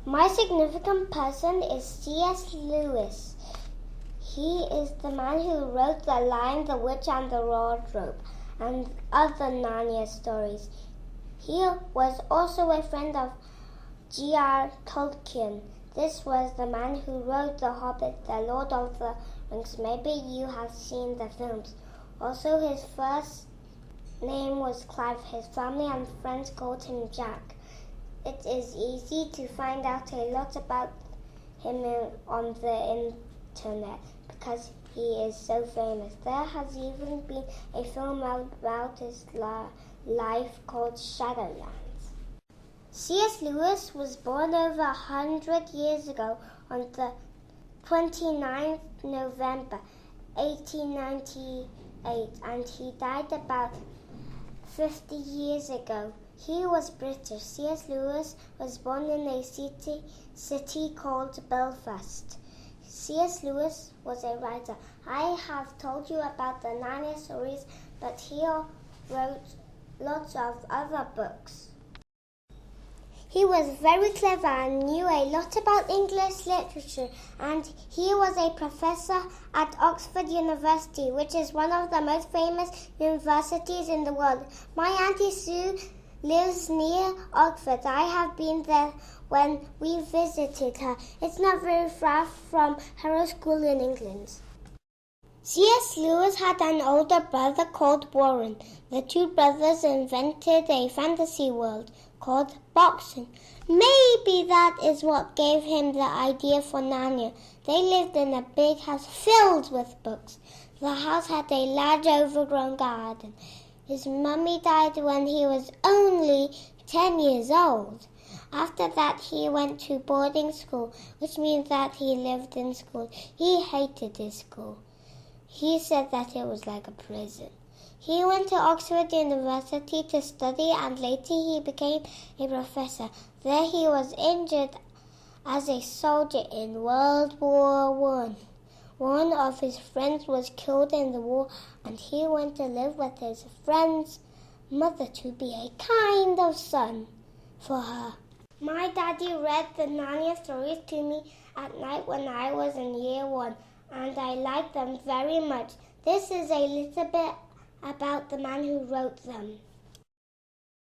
My significant person is C.S. Lewis. He is the man who wrote The Lion, the Witch and the Wardrobe and other Narnia stories. He was also a friend of J.R. Tolkien. This was the man who wrote The Hobbit, The Lord of the Rings. Maybe you have seen the films. Also, his first name was Clive. His family and friends called him Jack. It is easy to find out a lot about him on the internet because he is so famous. There has even been a film about his life called Shadowlands. C.S. Lewis was born over 100 years ago on the 29th November 1898 and he died about 50 years ago. He was British. C.S. Lewis was born in a city called Belfast. C.S. Lewis was a writer. I have told you about the Narnia stories, but he wrote lots of other books. He was very clever and knew a lot about English literature, and he was a professor at Oxford University, which is one of the most famous universities in the world. My Auntie Sue lives near Oxford. I have been there when we visited her. It's not very far from Harrow School in England. C.S. Lewis had an older brother called Warren. The two brothers invented a fantasy world called boxing. Maybe that is what gave him the idea for Narnia. They lived in a big house filled with books. The house had a large overgrown garden. His mummy died when he was only 10 years old. After that, he went to boarding school, which means that he lived in school. He hated his school. He said that it was like a prison. He went to Oxford University to study and later he became a professor. There he was injured as a soldier in World War I. One of his friends was killed in the war and he went to live with his friend's mother to be a kind of son for her. My daddy read the Narnia stories to me at night when I was in year 1 and I liked them very much. This is a little bit about the man who wrote them.